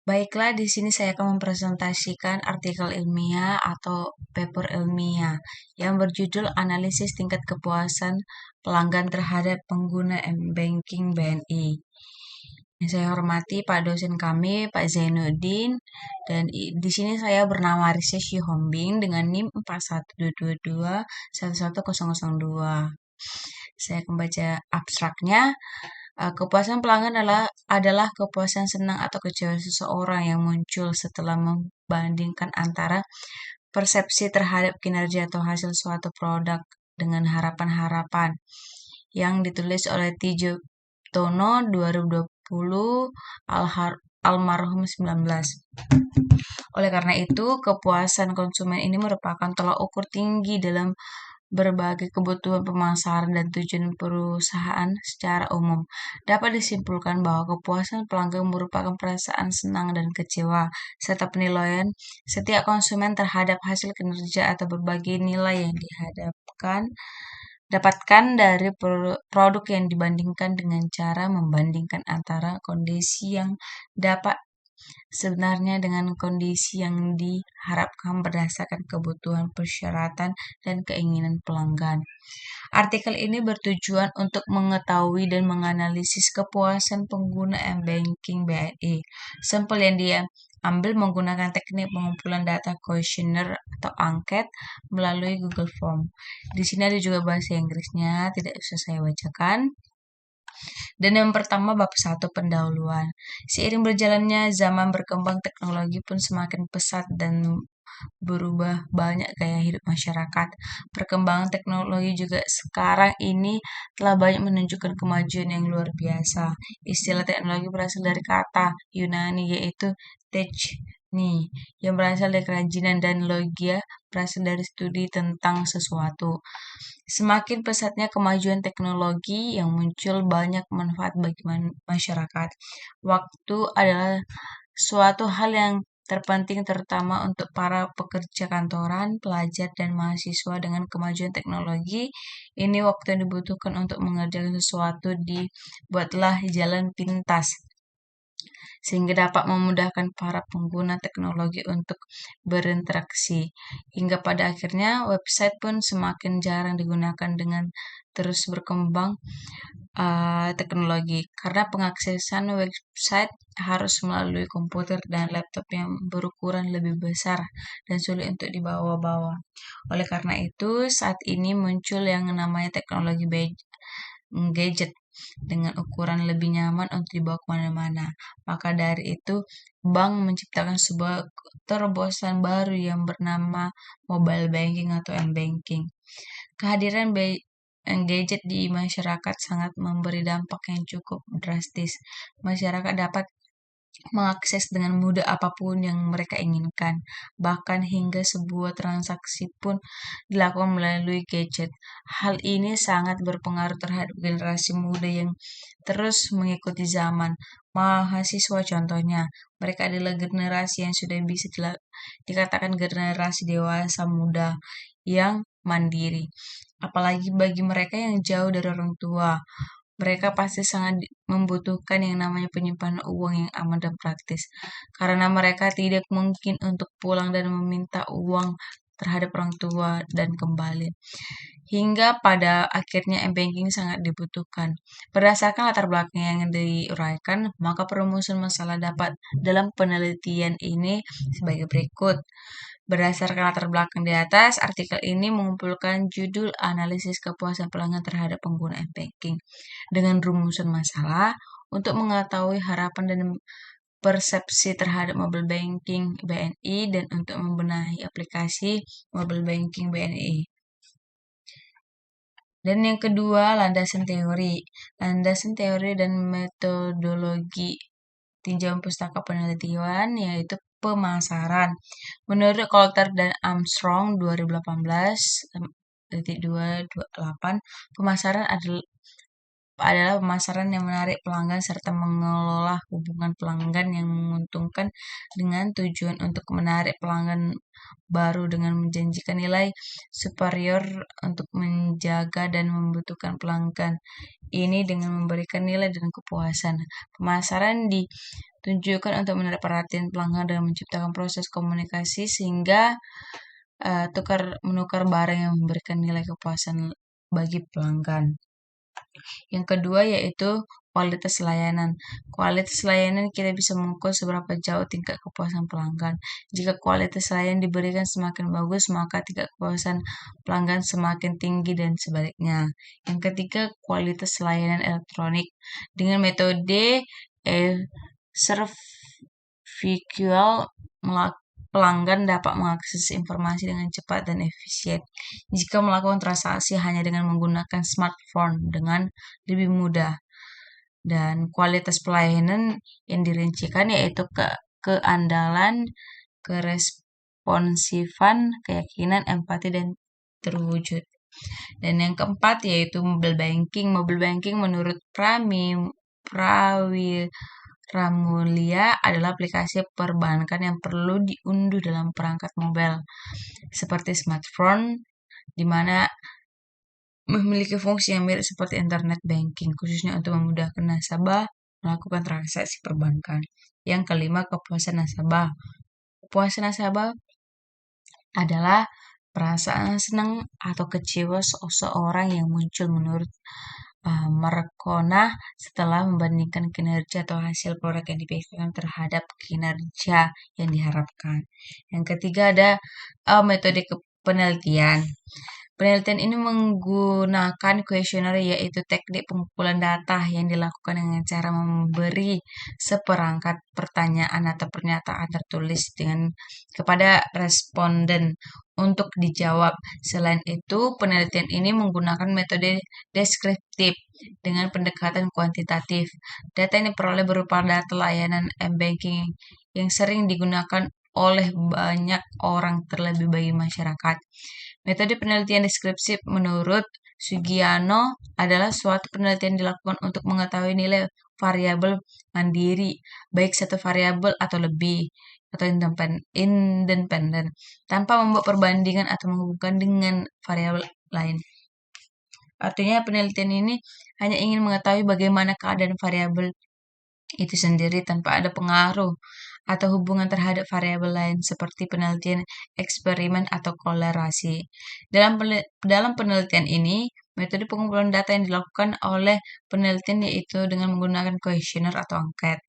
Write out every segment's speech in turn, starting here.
Baiklah, di sini saya akan mempresentasikan artikel ilmiah atau paper ilmiah yang berjudul Analisis Tingkat Kepuasan Pelanggan Terhadap Pengguna M-Banking BNI. Yang saya hormati Pak dosen kami, Pak Zainuddin, dan di sini saya bernama Risa Shihombing dengan NIM 4122111002. Saya akan baca abstraknya. Kepuasan pelanggan adalah kepuasan senang atau kecewa seseorang yang muncul setelah membandingkan antara persepsi terhadap kinerja atau hasil suatu produk dengan harapan-harapan yang ditulis oleh Tijo Tono 2020 almarhum 19. Oleh karena itu, kepuasan konsumen ini merupakan tolak ukur tinggi dalam berbagai kebutuhan pemasaran dan tujuan perusahaan secara umum. Dapat disimpulkan bahwa kepuasan pelanggan merupakan perasaan senang dan kecewa, serta penilaian setiap konsumen terhadap hasil kinerja atau berbagai nilai yang dapatkan dari produk yang dibandingkan dengan cara membandingkan antara kondisi yang dapat sebenarnya dengan kondisi yang diharapkan berdasarkan kebutuhan, persyaratan, dan keinginan pelanggan. Artikel ini bertujuan untuk mengetahui dan menganalisis kepuasan pengguna M-Banking BNI. Sampel yang dia ambil menggunakan teknik pengumpulan data kuesioner atau angket melalui Google Form. Di sini ada juga bahasa Inggrisnya, tidak usah saya bacakan. Dan yang pertama bab 1 pendahuluan. Seiring berjalannya zaman berkembang, teknologi pun semakin pesat dan berubah banyak gaya hidup masyarakat. Perkembangan teknologi juga sekarang ini telah banyak menunjukkan kemajuan yang luar biasa. Istilah teknologi berasal dari kata Yunani yaitu techni, yang berasal dari kerajinan, dan logia berasal dari studi tentang sesuatu. Semakin pesatnya kemajuan teknologi yang muncul banyak manfaat bagi masyarakat. Waktu adalah suatu hal yang terpenting terutama untuk para pekerja kantoran, pelajar, dan mahasiswa. Dengan kemajuan teknologi, ini waktu yang dibutuhkan untuk mengerjakan sesuatu dibuatlah jalan pintas, sehingga dapat memudahkan para pengguna teknologi untuk berinteraksi. Hingga pada akhirnya, website pun semakin jarang digunakan dengan terus berkembang teknologi, karena pengaksesan website harus melalui komputer dan laptop yang berukuran lebih besar dan sulit untuk dibawa-bawa. Oleh karena itu, saat ini muncul yang namanya teknologi gadget dengan ukuran lebih nyaman untuk dibawa kemana-mana. Maka dari itu, bank menciptakan sebuah terobosan baru yang bernama mobile banking atau m-banking. Kehadiran gadget di masyarakat sangat memberi dampak yang cukup drastis. Masyarakat dapat mengakses dengan mudah apapun yang mereka inginkan, bahkan hingga sebuah transaksi pun dilakukan melalui gadget. Hal ini sangat berpengaruh terhadap generasi muda yang terus mengikuti zaman. Mahasiswa contohnya, mereka adalah generasi yang sudah bisa dikatakan generasi dewasa muda yang mandiri. Apalagi bagi mereka yang jauh dari orang tua, mereka pasti sangat membutuhkan yang namanya penyimpanan uang yang aman dan praktis, karena mereka tidak mungkin untuk pulang dan meminta uang terhadap orang tua dan kembali. Hingga pada akhirnya m-banking sangat dibutuhkan. Berdasarkan latar belakang yang diuraikan, maka perumusan masalah dapat dalam penelitian ini sebagai berikut. Berdasarkan latar belakang di atas, artikel ini mengumpulkan judul analisis kepuasan pelanggan terhadap pengguna m-banking dengan rumusan masalah untuk mengetahui harapan dan persepsi terhadap mobile banking BNI dan untuk membenahi aplikasi mobile banking BNI. Dan yang kedua, landasan teori. Landasan teori dan metodologi tinjauan pustaka penelitian yaitu pemasaran. Menurut Coulter dan Armstrong 2018.228, pemasaran adalah pemasaran yang menarik pelanggan serta mengelola hubungan pelanggan yang menguntungkan dengan tujuan untuk menarik pelanggan baru dengan menjanjikan nilai superior untuk menjaga dan membutuhkan pelanggan ini dengan memberikan nilai dan kepuasan. Pemasaran tunjukkan untuk menarik perhatian pelanggan dan menciptakan proses komunikasi sehingga menukar barang yang memberikan nilai kepuasan bagi pelanggan. Yang kedua yaitu kualitas layanan. Kualitas layanan kita bisa mengukur seberapa jauh tingkat kepuasan pelanggan. Jika kualitas layanan diberikan semakin bagus, maka tingkat kepuasan pelanggan semakin tinggi dan sebaliknya. Yang ketiga, kualitas layanan elektronik. Dengan metode ServQual, pelanggan dapat mengakses informasi dengan cepat dan efisien. Jika melakukan transaksi hanya dengan menggunakan smartphone dengan lebih mudah. Dan kualitas pelayanan yang dirincikan yaitu keandalan, keresponsifan, keyakinan, empati, dan terwujud. Dan yang keempat yaitu mobile banking. Mobile banking menurut Pramulia adalah aplikasi perbankan yang perlu diunduh dalam perangkat mobile seperti smartphone, di mana memiliki fungsi yang mirip seperti internet banking, khususnya untuk memudahkan nasabah melakukan transaksi perbankan. Yang kelima, kepuasan nasabah. Kepuasan nasabah adalah perasaan senang atau kecewa seseorang yang muncul menurut Marcona setelah membandingkan kinerja atau hasil produk yang dipikirkan terhadap kinerja yang diharapkan. Yang ketiga ada metode penelitian. Penelitian ini menggunakan kuesioner, yaitu teknik pengumpulan data yang dilakukan dengan cara memberi seperangkat pertanyaan atau pernyataan tertulis kepada responden untuk dijawab. Selain itu, penelitian ini menggunakan metode deskriptif dengan pendekatan kuantitatif. Data yang diperoleh berupa data layanan m-banking yang sering digunakan oleh banyak orang, terlebih bagi masyarakat. Metode penelitian deskriptif menurut Sugiyano adalah suatu penelitian dilakukan untuk mengetahui nilai variabel mandiri, baik satu variabel atau lebih, atau independen, tanpa membuat perbandingan atau menghubungkan dengan variabel lain. Artinya penelitian ini hanya ingin mengetahui bagaimana keadaan variabel itu sendiri tanpa ada pengaruh atau hubungan terhadap variabel lain seperti penelitian eksperimen atau kolerasi. Dalam penelitian ini, metode pengumpulan data yang dilakukan oleh penelitian yaitu dengan menggunakan kuesioner atau angket.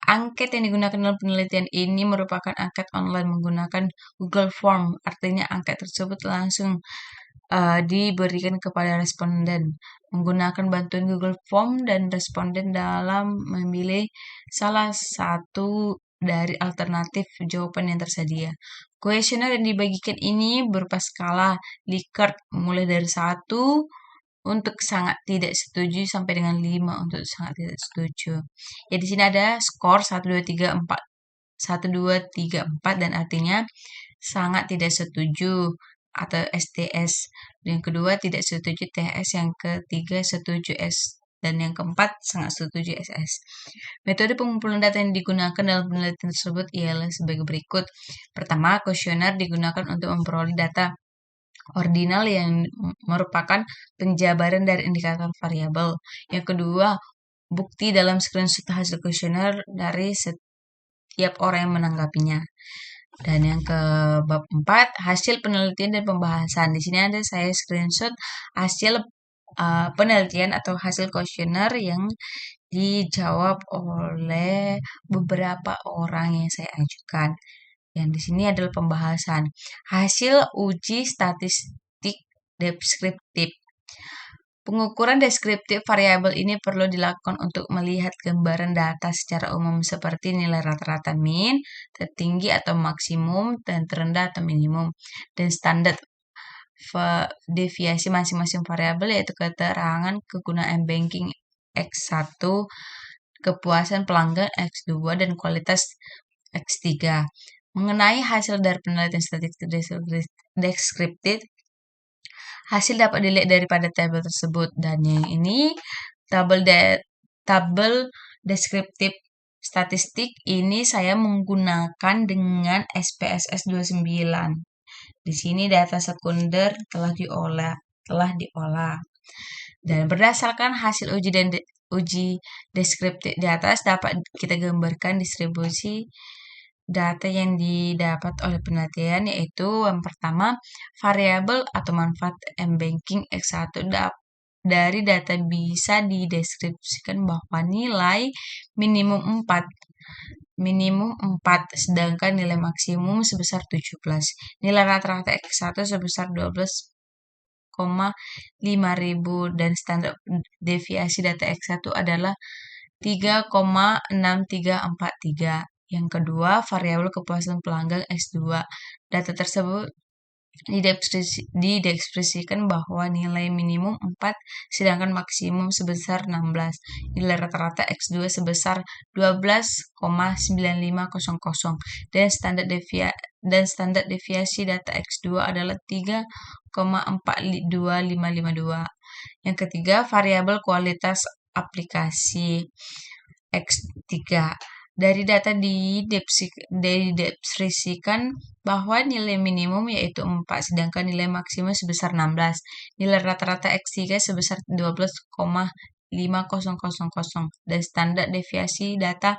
Angket yang digunakan dalam penelitian ini merupakan angket online menggunakan Google Form. Artinya angket tersebut langsung diberikan kepada responden menggunakan bantuan Google Form, dan responden dalam memilih salah satu dari alternatif jawaban yang tersedia. Kuesioner yang dibagikan ini berupa skala Likert mulai dari 1 untuk sangat tidak setuju sampai dengan 5 untuk sangat tidak setuju. Ya, di sini ada skor 1 2 3 4 1 2 3 4 dan artinya sangat tidak setuju atau STS. Yang kedua tidak setuju TS, yang ketiga setuju S, dan yang keempat sangat setuju SS. Metode pengumpulan data yang digunakan dalam penelitian tersebut ialah sebagai berikut. Pertama, kuesioner digunakan untuk memperoleh data ordinal yang merupakan penjabaran dari indikator variabel. Yang kedua, bukti dalam screenshot hasil kuesioner dari setiap orang yang menanggapinya. Dan yang ke bab 4, hasil penelitian dan pembahasan. Di sini ada saya screenshot hasil penelitian atau hasil kuesioner yang dijawab oleh beberapa orang yang saya ajukan. Yang di sini adalah pembahasan. Hasil uji statistik deskriptif. Pengukuran deskriptif variabel ini perlu dilakukan untuk melihat gambaran data secara umum seperti nilai rata-rata min, tertinggi atau maksimum, dan terendah atau minimum, dan standar deviasi masing-masing variabel, yaitu keterangan kegunaan banking X1, kepuasan pelanggan X2, dan kualitas X3. Mengenai hasil dari penelitian statistik deskriptif, hasil dapat dilihat daripada tabel tersebut, dan yang ini tabel deskriptif statistik ini saya menggunakan dengan SPSS 29. Di sini data sekunder telah diolah. Dan berdasarkan hasil uji dan uji deskriptif di atas dapat kita gambarkan distribusi data yang didapat oleh penelitian, yaitu yang pertama, variabel atau manfaat M-Banking X1 dari data bisa dideskripsikan bahwa nilai minimum 4, sedangkan nilai maksimum sebesar 17. Nilai rata-rata X1 sebesar 12,5 ribu dan standar deviasi data X1 adalah 3,6343. Yang kedua, variabel kepuasan pelanggan S2. Data tersebut diekspresikan bahwa nilai minimum 4, sedangkan maksimum sebesar 16. Nilai rata-rata X2 sebesar 12,9500 dan standar deviasi data X2 adalah 3,42552. Yang ketiga, variabel kualitas aplikasi X3. Dari data dideskripsikan bahwa nilai minimum yaitu 4, sedangkan nilai maksimum sebesar 16. Nilai rata-rata X3 sebesar 12,5000 dan standar deviasi data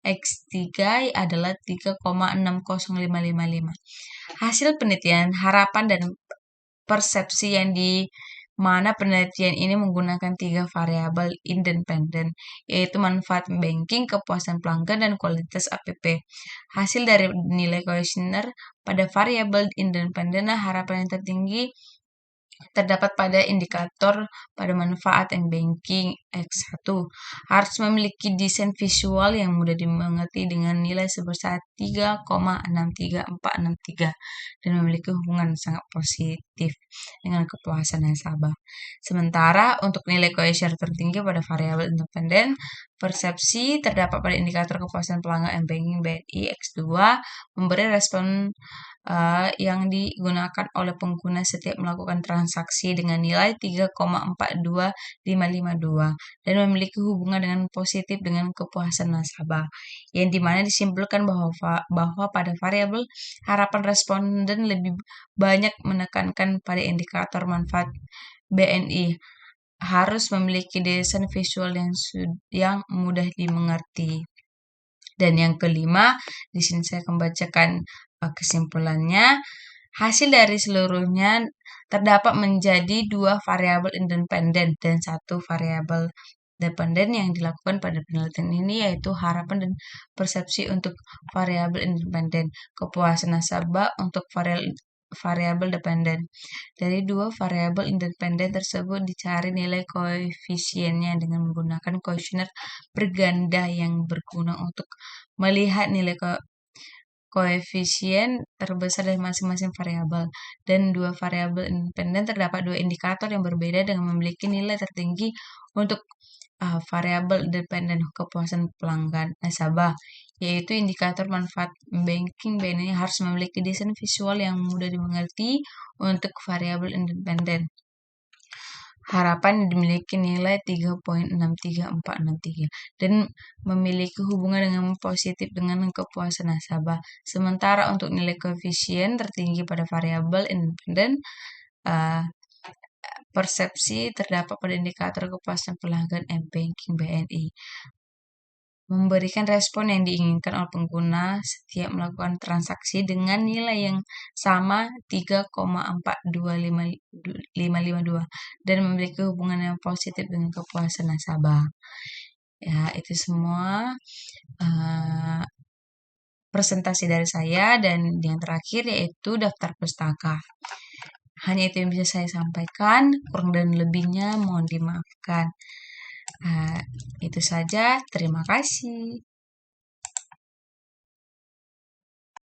X3 adalah 3,60555. Hasil penelitian, harapan dan persepsi yang di mana penelitian ini menggunakan 3 variabel independen, yaitu manfaat banking, kepuasan pelanggan, dan kualitas app. Hasil dari nilai kuesioner pada variabel independen, harapan yang tertinggi terdapat pada indikator pada manfaat M-Banking X1 harus memiliki desain visual yang mudah dimengerti dengan nilai sebesar 3,63463 dan memiliki hubungan sangat positif dengan kepuasan nasabah. Sementara untuk nilai kuesioner tertinggi pada variabel independen, persepsi terdapat pada indikator kepuasan pelanggan M-Banking BNI X2 memberi respon yang digunakan oleh pengguna setiap melakukan transaksi dengan nilai 3,42552 dan memiliki hubungan dengan positif dengan kepuasan nasabah, yang dimana disimpulkan bahwa pada variabel harapan responden lebih banyak menekankan pada indikator manfaat BNI harus memiliki desain visual yang mudah dimengerti. Dan yang kelima, di sini saya akan bacakan kesimpulannya. Hasil dari seluruhnya terdapat menjadi 2 variabel independen dan 1 variabel dependen yang dilakukan pada penelitian ini, yaitu harapan dan persepsi untuk variabel independen, kepuasan nasabah untuk variabel dependen. Dari 2 variabel independen tersebut dicari nilai koefisiennya dengan menggunakan kuesioner berganda yang berguna untuk melihat nilai koefisien terbesar dari masing-masing variabel. Dan 2 variabel independen terdapat 2 indikator yang berbeda dengan memiliki nilai tertinggi untuk variabel independen kepuasan pelanggan nasabah, yaitu indikator manfaat banking BNI harus memiliki desain visual yang mudah dimengerti untuk variabel independen. Harapan dimiliki nilai 3,63463 dan memiliki hubungan dengan positif dengan kepuasan nasabah. Sementara untuk nilai koefisien tertinggi pada variabel independen, persepsi terdapat pada indikator kepuasan pelanggan M-Banking BNI. Memberikan respon yang diinginkan oleh pengguna setiap melakukan transaksi dengan nilai yang sama 3,42552 dan memiliki hubungan yang positif dengan kepuasan nasabah. Ya, itu semua presentasi dari saya, dan yang terakhir yaitu daftar pustaka. Hanya itu yang bisa saya sampaikan, kurang dan lebihnya mohon dimaafkan. Itu saja, terima kasih.